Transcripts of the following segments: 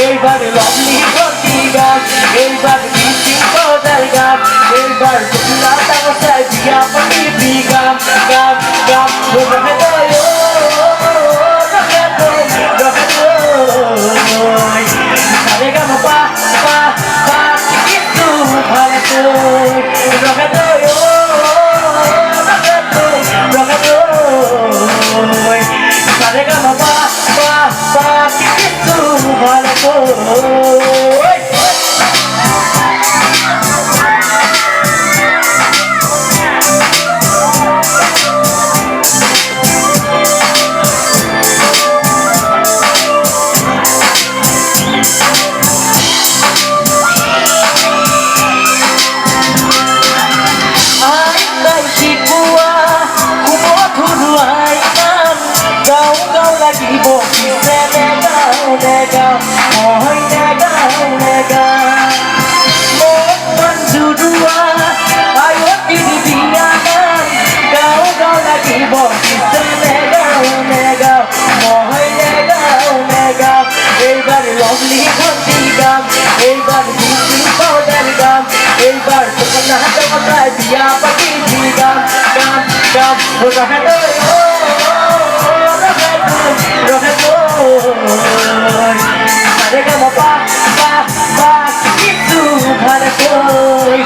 এইবারে লভলি ভর্তি গান এইবার মিটিং বদল গান এইবার দুলা তামসায় দিয়া পটি গান গান গান রহে দো সারে গাম পা পা পা কিন্তু ভালো তো রহে দো রহে দো সারে গাম পা পা পা কিন্তু ভালো তো লাগিব পিছে নেগাও মই নেগাও মন জুৰুৱা আয়তি দিয়া গাও গাও লাগিব পিছে নেগাও মই নেগাও এইবাৰ লভলি ভৰ্তি গাম এইবাৰ বিউটি পাউডাৰ গাম এইবাৰ সুকন্যা হাতত বিয়া পাতি গাম গাম গাম সারে গাম পা পা পা কিন্তু ভালো কই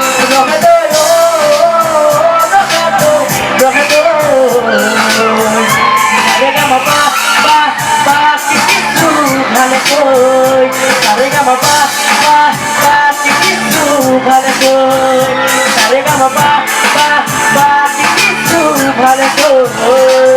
রহে দো সারে গাম পা পা পা কিন্তু ভালো কই সারে গাম পা পা পা কিন্তু ভালো কই সারে গাম পা পা পা কিন্তু ভালো কই